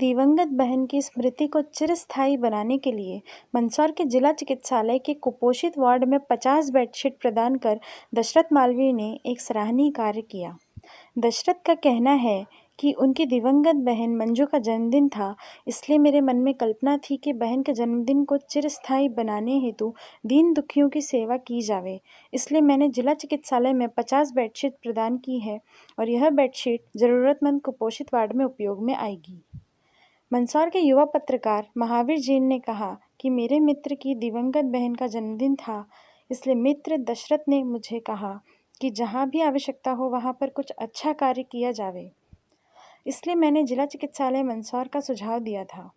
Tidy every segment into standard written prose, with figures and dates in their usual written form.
दिवंगत बहन की स्मृति को चिरस्थायी बनाने के लिए मंदसौर के जिला चिकित्सालय के कुपोषित वार्ड में 50 बेडशीट प्रदान कर दशरथ मालवीय ने एक सराहनीय कार्य किया। दशरथ का कहना है कि उनकी दिवंगत बहन मंजू का जन्मदिन था, इसलिए मेरे मन में कल्पना थी कि बहन के जन्मदिन को चिरस्थायी बनाने हेतु दीन दुखियों की सेवा की जावे। इसलिए मैंने जिला चिकित्सालय में 50 बेडशीट प्रदान की है और यह बेडशीट ज़रूरतमंद कुपोषित वार्ड में उपयोग में आएगी। मंदसौर के युवा पत्रकार महावीर जैन ने कहा कि मेरे मित्र की दिवंगत बहन का जन्मदिन था, इसलिए मित्र दशरथ ने मुझे कहा कि जहाँ भी आवश्यकता हो वहाँ पर कुछ अच्छा कार्य किया जावे, इसलिए मैंने जिला चिकित्सालय मंदसौर का सुझाव दिया था।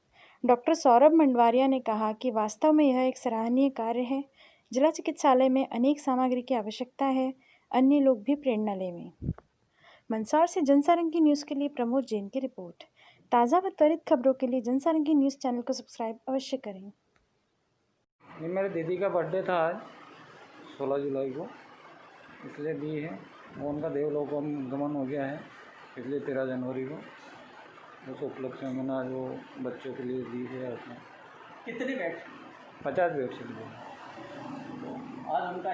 डॉक्टर सौरभ मंडवारिया ने कहा कि वास्तव में यह एक सराहनीय कार्य है। जिला चिकित्सालय में अनेक सामग्री की आवश्यकता है, अन्य लोग भी प्रेरणा लें। मंदसौर से जनसारंगी न्यूज़ के लिए प्रमोद जैन की रिपोर्ट। ताज़ा व त्वरित खबरों के लिए जनसारंगी न्यूज़ चैनल को सब्सक्राइब अवश्य करें। ये मेरे दीदी का बर्थडे था आज 16 जुलाई को, इसलिए दी है। वो उनका देवलोक गमन हो गया है, इसलिए 13 जनवरी को उस उपलक्ष्य में मैंने आज वो बच्चों के लिए दी है। उसमें कितने बेड? 50 बेडशीट दी। आज उनका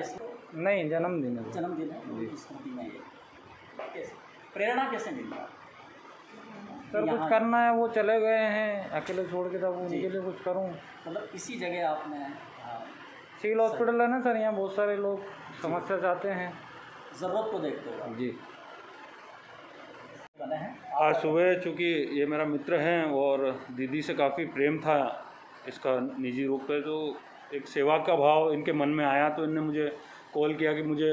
नहीं, जन्मदिन है। जन्मदिन है जी। स्मृति में ये कैसे प्रेरणा कैसे मिली? सर कुछ करना है, वो चले गए हैं अकेले छोड़ के, तब उनके लिए कुछ करूं। मतलब इसी जगह आपने सिविल हॉस्पिटल है ना सर, यहाँ बहुत सारे लोग समस्या चाहते हैं, ज़रूरत को देखते हुए जी। बने हैं। आज सुबह चूँकि ये मेरा मित्र हैं और दीदी से काफ़ी प्रेम था इसका निजी रूप पे, तो एक सेवा का भाव इनके मन में आया, तो इनने मुझे कॉल किया कि मुझे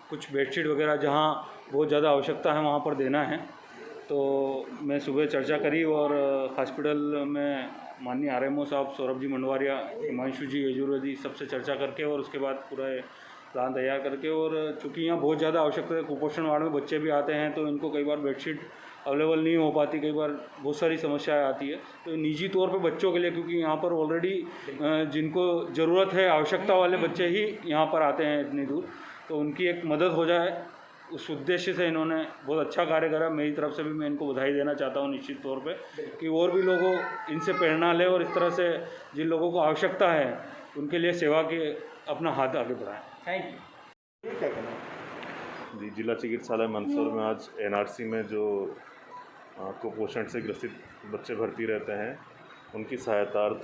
कुछ बेडशीट वगैरह जहाँ बहुत ज़्यादा आवश्यकता है वहाँ पर देना है। तो मैं सुबह चर्चा करी और हॉस्पिटल में माननीय आरएमओ साहब सौरभ जी मंडवारिया, हिमांशु जी यजुर्वेदी सबसे चर्चा करके और उसके बाद पूरा प्लान तैयार करके, और चूँकि यहाँ बहुत ज़्यादा आवश्यकता है, कुपोषण वार्ड में बच्चे भी आते हैं तो इनको कई बार बेडशीट अवेलेबल नहीं हो पाती, कई बार बहुत सारी समस्याएं आती है। तो निजी तौर पे बच्चों के लिए, क्योंकि यहाँ पर ऑलरेडी जिनको ज़रूरत है, आवश्यकता वाले बच्चे ही यहाँ पर आते हैं इतनी दूर, तो उनकी एक मदद हो जाए उस उद्देश्य से इन्होंने बहुत अच्छा कार्य करा। मेरी तरफ से भी मैं इनको बधाई देना चाहता हूँ निश्चित तौर पे, कि और भी लोगों इनसे प्रेरणा लें और इस तरह से जिन लोगों को आवश्यकता है उनके लिए सेवा के अपना हाथ आगे बढ़ाएं। Thank you. जी, जिला चिकित्सालय मंदसौर में आज एनआरसी में जो कुपोषण से ग्रसित बच्चे भर्ती रहते हैं उनकी सहायतार्थ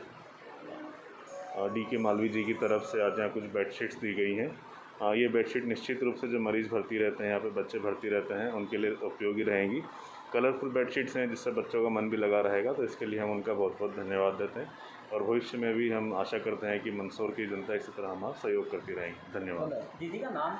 डीके मालवीय जी की तरफ से आज यहाँ कुछ बेडशीट्स दी गई हैं। ये बेडशीट निश्चित रूप से जो मरीज़ भर्ती रहते हैं, यहाँ पे बच्चे भर्ती रहते हैं, उनके लिए उपयोगी रहेंगी। कलरफुल बेडशीट्स हैं जिससे बच्चों का मन भी लगा रहेगा, तो इसके लिए हम उनका बहुत बहुत धन्यवाद देते हैं और भविष्य में भी हम आशा करते हैं कि मंदसौर की जनता इसी तरह हमारा सहयोग करती रहेगी। धन्यवाद। दीदी का नाम?